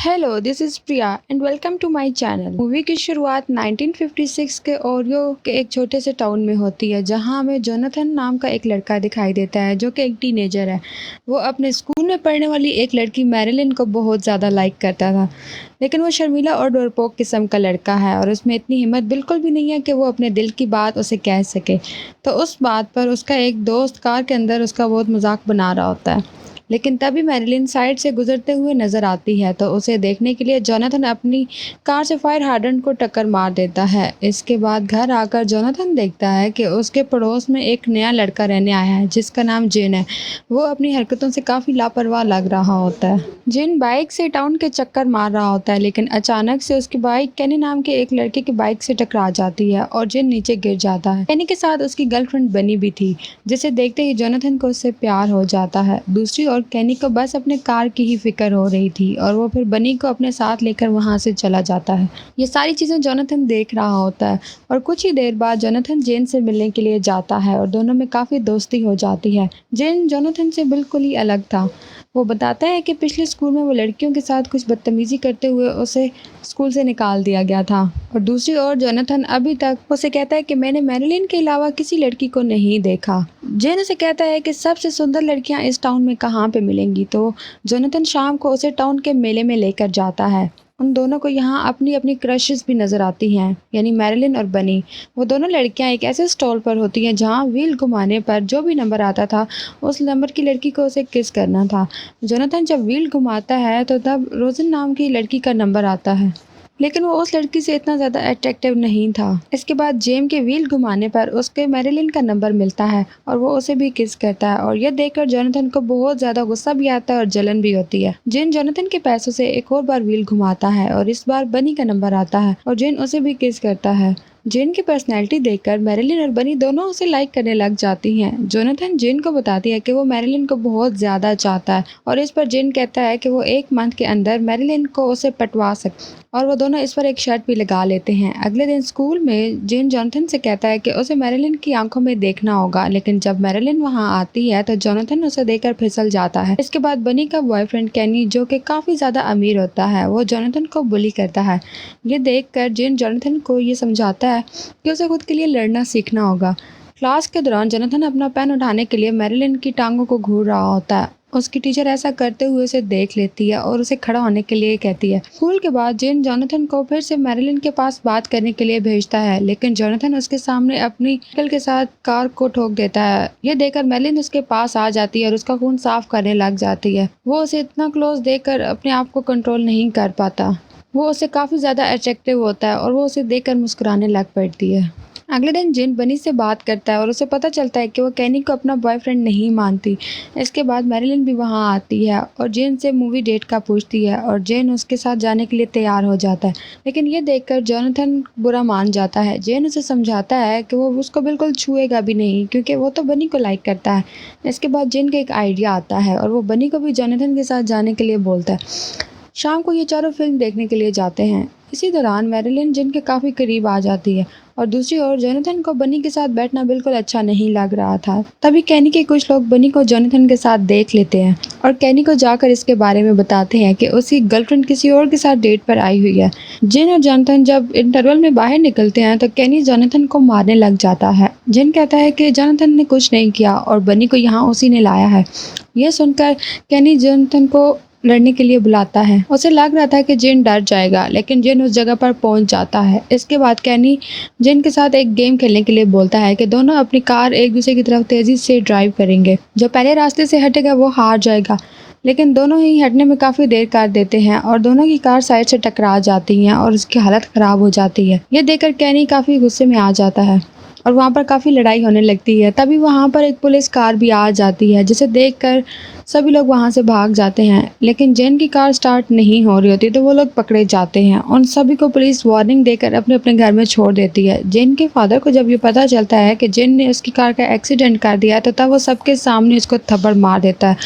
Hello, this is Priya and welcome to my channel. Movie की शुरुआत 1956 के ओरियो के एक छोटे से टाउन में होती है, जहां हमें जोनाथन नाम का एक लड़का दिखाई देता है जो कि एक टीनेजर है। वो अपने स्कूल में पढ़ने वाली एक लड़की मैरिलिन को बहुत ज़्यादा लाइक करता था, लेकिन वो शर्मीला और डरपोक किस्म का लड़का है और उसमें इतनी हिम्मत बिल्कुल भी नहीं है कि वो अपने दिल की बात उसे कह सके। तो उस बात पर उसका एक दोस्त कार के अंदर उसका बहुत मजाक बना रहा होता है, लेकिन तभी मैरिलिन साइड से गुजरते हुए नजर आती है, तो उसे देखने के लिए जोनाथन अपनी कार से फायर हार्डेंट को टक्कर मार देता है। इसके बाद घर आकर जोनाथन देखता है कि उसके पड़ोस में एक नया लड़का रहने आया है जिसका नाम जिन है। वो अपनी हरकतों से काफ़ी लापरवाह लग रहा होता है। जिन बाइक से टाउन के चक्कर मार रहा होता है, लेकिन अचानक से उसकी बाइक केनी नाम के एक लड़के की बाइक से टकरा जाती है और जिन नीचे गिर जाता है। केनी के साथ उसकी गर्लफ्रेंड बनी भी थी, जिसे देखते ही जोनाथन को उससे प्यार हो जाता है। दूसरी ओर केनी को बस अपने कार की ही फिक्र हो रही थी और वो फिर बनी को अपने साथ लेकर वहां से चला जाता है। ये सारी चीजें जोनाथन देख रहा होता है और कुछ ही देर बाद जोनाथन जेन से मिलने के लिए जाता है और दोनों में काफी दोस्ती हो जाती है। जेन जोनाथन से बिल्कुल ही अलग था। वो बताता है कि पिछले स्कूल में वो लड़कियों के साथ कुछ बदतमीजी करते हुए उसे स्कूल से निकाल दिया गया था। और दूसरी ओर जोनाथन अभी तक उसे कहता है कि मैंने मैरिलिन के अलावा किसी लड़की को नहीं देखा। जेन उसे कहता है कि सबसे सुंदर लड़कियां इस टाउन में कहाँ पे मिलेंगी, तो जोनाथन शाम को उसे टाउन के मेले में लेकर जाता है। उन दोनों को यहाँ अपनी अपनी क्रशेस भी नजर आती हैं, यानी मैरिलिन और बनी। वो दोनों लड़कियां एक ऐसे स्टॉल पर होती हैं जहाँ व्हील घुमाने पर जो भी नंबर आता था उस नंबर की लड़की को उसे किस करना था। जोनाथन जब व्हील घुमाता है तो तब रोजन नाम की लड़की का नंबर आता है, लेकिन वो उस लड़की से इतना ज़्यादा अट्रैक्टिव नहीं था। इसके बाद जेम के व्हील घुमाने पर उसके मैरिलिन का नंबर मिलता है और वो उसे भी किस करता है, और यह देखकर जोनाथन को बहुत ज़्यादा गुस्सा भी आता है और जलन भी होती है। जेन जोनाथन के पैसों से एक और बार व्हील घुमाता है और इस बार बनी का नंबर आता है और जेन उसे भी किस करता है। जेन की पर्सनैलिटी देखकर मैरिलिन और बनी दोनों उसे लाइक करने लग जाती हैं। जोनाथन जेन को बताती है कि वो मैरिलिन को बहुत ज़्यादा चाहता है और इस पर जेन कहता है कि वो 1 मंथ के अंदर मैरिलिन को उसे पटवा सकता है और वो दोनों इस पर एक शर्त भी लगा लेते हैं। अगले दिन स्कूल में जेन जोनाथन से कहता है कि उसे मैरिलिन की आंखों में देखना होगा, लेकिन जब मैरिलिन वहां आती है तो जोनाथन उसे देखकर फिसल जाता है। इसके बाद बनी का बॉयफ्रेंड केनी, जो कि काफी ज्यादा अमीर होता है, वो जोनाथन को बुली करता है। ये देखकर जेन जोनाथन को ये समझाता है कि उसे खुद के लिए लड़ना सीखना होगा। क्लास के दौरान जोनाथन अपना पेन उठाने के लिए मैरिलिन की टांगों को घूर रहा होता है। उसकी टीचर ऐसा करते हुए उसे देख लेती है और उसे खड़ा होने के लिए कहती है। स्कूल के बाद जेन जोनाथन को फिर से मैरिलिन के पास बात करने के लिए भेजता है, लेकिन जोनाथन उसके सामने अपनी साइकिल के साथ कार को ठोक देता है। ये देखकर मैरिलिन उसके पास आ जाती है और उसका खून साफ करने लग जाती है। वो उसे इतना क्लोज देखकर अपने आप को कंट्रोल नहीं कर पाता। वो उसे काफी ज्यादा अट्रैक्टिव होता है और वो उसे देखकर मुस्कुराने लग पड़ती है। अगले दिन जिन बनी से बात करता है और उसे पता चलता है कि वो केनी को अपना बॉयफ्रेंड नहीं मानती। इसके बाद मैरिलिन भी वहां आती है और जेन से मूवी डेट का पूछती है और जेन उसके साथ जाने के लिए तैयार हो जाता है, लेकिन ये देखकर जोनाथन बुरा मान जाता है। जेन उसे समझाता है कि वो उसको बिल्कुल छुएगा भी नहीं क्योंकि वो तो बनी को लाइक करता है। इसके बाद जेन का एक आइडिया आता है और वो बनी को भी जोनाथन के साथ जाने के लिए बोलता है। शाम को ये चारों फिल्म देखने के लिए जाते हैं। इसी दौरान मैरिलिन जिन के काफी करीब आ जाती है और दूसरी ओर जोनाथन को बनी के साथ बैठना बिल्कुल अच्छा नहीं लग रहा था। तभी केनी के कुछ लोग बनी को जोनाथन के साथ देख लेते हैं और केनी को जाकर इसके बारे में बताते हैं कि उसकी गर्लफ्रेंड किसी और के साथ डेट पर आई हुई है। जिन और जोनाथन जब इंटरवल में बाहर निकलते हैं तो केनी जोनाथन को मारने लग जाता है। जिन कहता है कि जोनाथन ने कुछ नहीं किया और बनी को यहाँ उसी ने लाया है। यह सुनकर केनी जोनाथन को लड़ने के लिए बुलाता है। उसे लग रहा था कि जिन डर जाएगा, लेकिन जिन उस जगह पर पहुंच जाता है। इसके बाद केनी जिन के साथ एक गेम खेलने के लिए बोलता है कि दोनों अपनी कार एक दूसरे की तरफ तेजी से ड्राइव करेंगे। जो पहले रास्ते से हटेगा वो हार जाएगा, लेकिन दोनों ही हटने में काफी देर कर देते हैं और दोनों की कार साइड से टकरा जाती हैं और उसकी हालत खराब हो जाती है। ये देखकर केनी काफी गुस्से में आ जाता है और वहाँ पर काफी लड़ाई होने लगती है। तभी वहाँ पर एक पुलिस कार भी आ जाती है, जिसे देखकर सभी लोग वहाँ से भाग जाते हैं, लेकिन जेन की कार स्टार्ट नहीं हो रही होती तो वो लोग पकड़े जाते हैं। उन सभी को पुलिस वार्निंग देकर अपने अपने घर में छोड़ देती है। जेन के फादर को जब ये पता चलता है कि जेन ने उसकी कार का एक्सीडेंट कर दिया तो तब वो सबके सामने उसको थप्पड़ मार देता है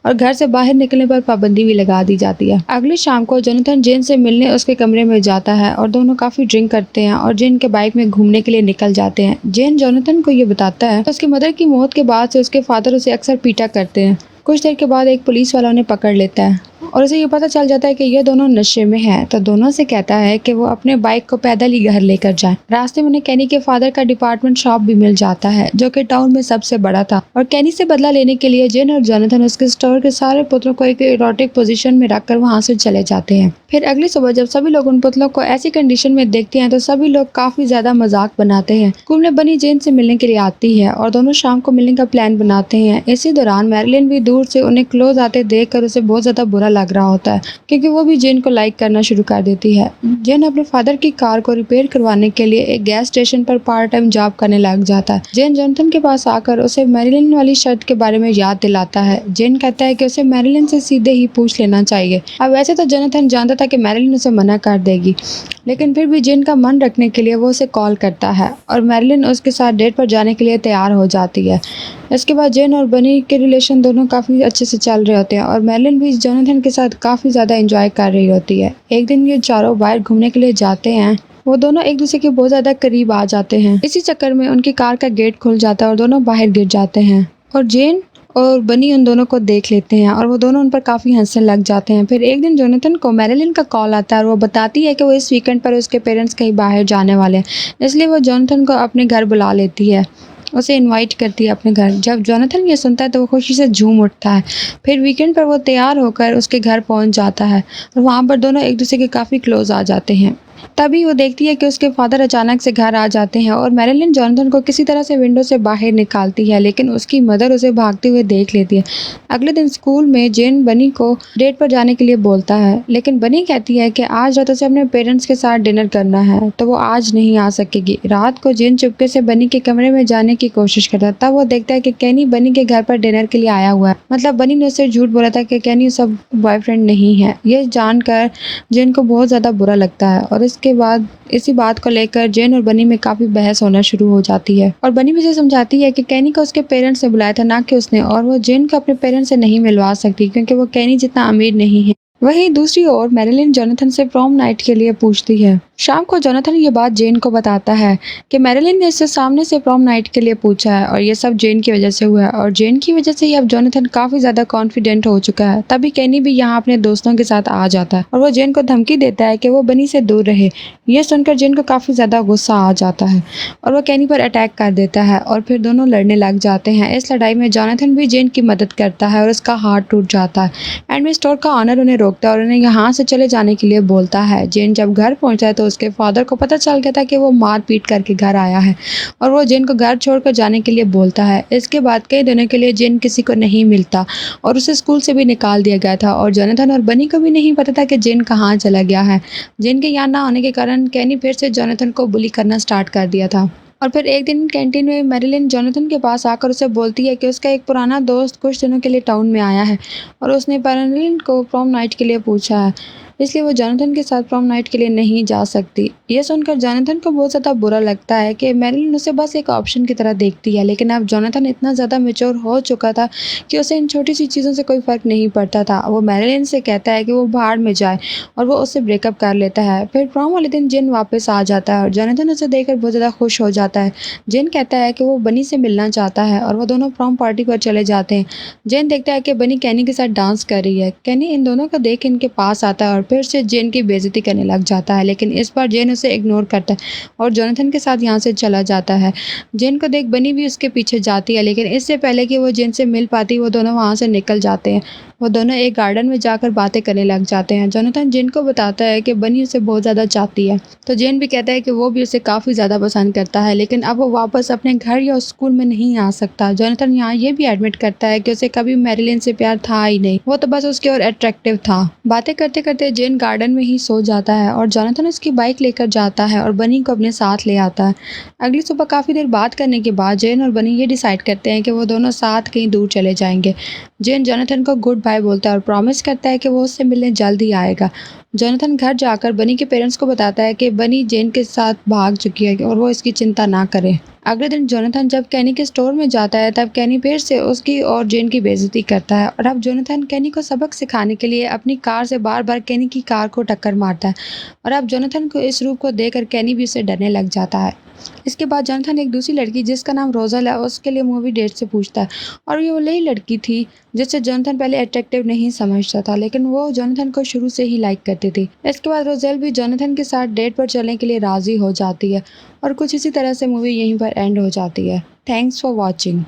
और घर से बाहर निकलने पर पाबंदी भी लगा दी जाती है। अगली शाम को जोनाथन जेन से मिलने उसके कमरे में जाता है और दोनों काफी ड्रिंक करते हैं और जेन के बाइक में घूमने के लिए निकल जाते हैं। जेन जोनाथन को ये बताता है उसकी मदर की मौत के बाद से उसके फादर उसे अक्सर पीटा करते हैं। कुछ देर के बाद एक पुलिस वाला उन्हें पकड़ लेता है और उसे ये पता चल जाता है कि ये दोनों नशे में हैं, तो दोनों से कहता है कि वो अपने बाइक को पैदल ही घर लेकर जाएं। रास्ते में उन्हें केनी के फादर का डिपार्टमेंट शॉप भी मिल जाता है, जो कि टाउन में सबसे बड़ा था। और केनी से बदला लेने के लिए जेन और जोनाथन उसके स्टोर के सारे पुतलों को एक इरोटिक पोजीशन में रखकर वहां से चले जाते हैं। फिर अगली सुबह जब सभी लोग उन पुतलों को ऐसी कंडीशन में देखते हैं तो सभी लोग काफी ज्यादा मजाक बनाते हैं। स्कूल में बनी जेन से मिलने के लिए आती है और दोनों शाम को मिलने का प्लान बनाते हैं। इसी दौरान मैरिलिन भी दूर से उन्हें क्लोज आते देखकर उसे बहुत ज्यादा बुरा लग रहा होता है, क्योंकि वो भी जेन को लाइक करना शुरू कर देती है। जेन अपने फादर की कार को रिपेयर करवाने के लिए एक गैस स्टेशन पर पार्ट टाइम जॉब करने लग जाता है। जेन जोनाथन के पास आकर उसे मैरिलिन वाली शर्त के बारे में याद दिलाता है। जेन कहता है कि उसे मैरिलिन से सीधे ही पूछ लेना चाहिए। अब वैसे तो जोनाथन जानता था कि मैरिलिन उसे मना कर देगी, लेकिन फिर भी जेन का मन रखने के लिए वो उसे कॉल करता है और मैरिलिन उसके साथ डेट पर जाने के लिए तैयार हो जाती है। इसके बाद जेन और बनी के रिलेशन दोनों काफ़ी अच्छे से चल रहे होते हैं और मैरिलिन भी जोनाथन के साथ काफ़ी ज़्यादा एंजॉय कर रही होती है। एक दिन ये चारों बाहर घूमने के लिए जाते हैं। वो दोनों एक दूसरे के बहुत ज़्यादा करीब आ जाते हैं। इसी चक्कर में उनकी कार का गेट खुल जाता है और दोनों बाहर गिर जाते हैं और जेन और बनी उन दोनों को देख लेते हैं और वो दोनों उन पर काफ़ी हंसने लग जाते हैं। फिर एक दिन जोनाथन को मैरिलिन का कॉल आता है और वो बताती है कि वो इस वीकेंड पर उसके पेरेंट्स कहीं बाहर जाने वाले हैं, इसलिए वो जोनाथन को अपने घर बुला लेती है, उसे इनवाइट करती है अपने घर। जब जोनाथन ये सुनता है तो वो खुशी से झूम उठता है। फिर वीकेंड पर वो तैयार होकर उसके घर पहुंच जाता है और वहाँ पर दोनों एक दूसरे के काफ़ी क्लोज आ जाते हैं। तभी वो देखती है कि उसके फादर अचानक से घर आ जाते हैं और मैरिलिन जोनाथन को किसी तरह से विंडो से बाहर निकालती है, लेकिन उसकी मदर उसे भागते हुए देख लेती है। अगले दिन स्कूल में जेन बनी को डेट पर जाने के लिए बोलता है, लेकिन बनी कहती है कि आज रात उसे अपने पेरेंट्स के साथ डिनर करना है, तो वो आज नहीं आ सकेगी। रात को जेन चुपके से बनी के कमरे में जाने की कोशिश करता है। तब वो देखता है कि केनी बनी के घर पर डिनर के लिए आया हुआ है। मतलब बनी ने उससे झूठ बोला था कि केनी उसका बॉयफ्रेंड नहीं है। ये जानकर जेन को बहुत ज़्यादा बुरा लगता है और इसके बाद इसी बात को लेकर जेन और बनी में काफ़ी बहस होना शुरू हो जाती है और बनी भी उसे समझाती है कि केनी को उसके पेरेंट्स ने बुलाया था, ना कि उसने, और वो जेन को अपने पेरेंट्स से नहीं मिलवा सकती क्योंकि वो केनी जितना अमीर नहीं है। वहीं दूसरी ओर मैरिलिन जोनाथन से प्रॉम नाइट के लिए पूछती है। शाम को जोनाथन ये बात जेन को बताता है कि मैरिलिन ने इससे सामने से प्रॉम नाइट के लिए पूछा है और ये सब जेन की वजह से हुआ है और जेन की वजह से ही अब जोनाथन काफ़ी ज़्यादा कॉन्फिडेंट हो चुका है। तभी केनी भी यहाँ अपने दोस्तों के साथ आ जाता है और वो जेन को धमकी देता है कि वो बनी से दूर रहे। ये सुनकर जेन को काफ़ी ज़्यादा गुस्सा आ जाता है और वो केनी पर अटैक कर देता है और फिर दोनों लड़ने लग जाते हैं। इस लड़ाई में जोनाथन भी जेन की मदद करता है और उसका हाथ टूट जाता है। एंड में स्टोर का ऑनर उन्हें रोकता है और उन्हें यहाँ से चले जाने के लिए बोलता है। जेन जब घर पहुँचता है तो उसके फादर को पता चल गया था कि वो मार पीट करके घर आया है और वो जेन को घर छोड़कर जाने के लिए बोलता है। इसके बाद कई दिनों के लिए जेन किसी को नहीं मिलता और उसे स्कूल से भी निकाल दिया गया था और जोनाथन और बनी को भी नहीं पता था कि जेन कहाँ चला गया है। जेन के यहाँ ना होने के कारण केनी फिर से जोनाथन को बुली करना स्टार्ट कर दिया था। और फिर एक दिन कैंटीन में मैरिलिन जोनाथन के पास आकर उसे बोलती है कि उसका एक पुराना दोस्त कुछ दिनों के लिए टाउन में आया है और उसने मैरिलिन को प्रॉम नाइट के लिए पूछा है, इसलिए वो जोनाथन के साथ प्रॉम नाइट के लिए नहीं जा सकती। ये सुनकर जोनाथन को बहुत ज़्यादा बुरा लगता है कि मैरिलिन उसे बस एक ऑप्शन की तरह देखती है, लेकिन अब जोनाथन इतना ज़्यादा मैच्योर हो चुका था कि उसे इन छोटी सी चीज़ों से कोई फ़र्क नहीं पड़ता था। वो मैरिलिन से कहता है कि वो बाहर में जाए और वो उससे ब्रेकअप कर लेता है। फिर प्रॉम वाले दिन जेन वापस आ जाता है और जोनाथन उसे देखकर बहुत ज़्यादा खुश हो जाता है। जेन कहता है कि वो बनी से मिलना चाहता है और वो दोनों प्रॉम पार्टी पर चले जाते हैं। जेन देखता है कि बनी केनी के साथ डांस कर रही है। केनी इन दोनों को देख इनके पास आता है और फिर से जेन की बेइज्जती करने लग जाता है, लेकिन इस बार जेन उसे इग्नोर करता है और जोनाथन के साथ यहाँ से चला जाता है। जेन को देख बनी भी उसके पीछे जाती है, लेकिन इससे पहले कि वो जेन से मिल पाती वो दोनों वहाँ से निकल जाते हैं। वो दोनों एक गार्डन में जाकर बातें करने लग जाते हैं। जोनाथन जेन को बताता है कि बनी उसे बहुत ज़्यादा चाहती है, तो जेन भी कहता है कि वो भी उसे काफ़ी ज़्यादा पसंद करता है, लेकिन अब वो वापस अपने घर या स्कूल में नहीं आ सकता। जोनाथन यहाँ ये भी एडमिट करता है कि उसे कभी मैरिलिन से प्यार था ही नहीं, वो तो बस उसकी ओर अट्रैक्टिव था। बातें करते करते जेन गार्डन में ही सो जाता है और जोनाथन उसकी बाइक लेकर जाता है और बनी को अपने साथ ले आता है। अगली सुबह काफ़ी देर बात करने के बाद जेन और बनी ये डिसाइड करते हैं कि वो दोनों साथ कहीं दूर चले जाएंगे। जेन जोनाथन को गुड बाय बोलता है और प्रॉमिस करता है कि वो उससे मिलने जल्द ही आएगा। जोनाथन घर जाकर बनी के पेरेंट्स को बताता है कि बनी जेन के साथ भाग चुकी है और वो इसकी चिंता ना करे। अगले दिन जोनाथन जब केनी के स्टोर में जाता है तब केनी फिर से उसकी और जेन की बेइज्जती करता है और अब जोनाथन केनी को सबक सिखाने के लिए अपनी कार से बार बार केनी की कार को टक्कर मारता है और अब जोनाथन को इस रूप को देखकर केनी भी उसे डरने लग जाता है। इसके बाद जोनाथन एक दूसरी लड़की जिसका नाम रोज़ल है उसके लिए मूवी डेट से पूछता है और ये वही लड़की थी जिससे जोनाथन पहले अट्रैक्टिव नहीं समझता था, लेकिन वो जोनाथन को शुरू से ही लाइक करती थी। इसके बाद रोज़ेल भी जोनाथन के साथ डेट पर चलने के लिए राज़ी हो जाती है और कुछ इसी तरह से मूवी यहीं पर एंड हो जाती है। Thanks for watching.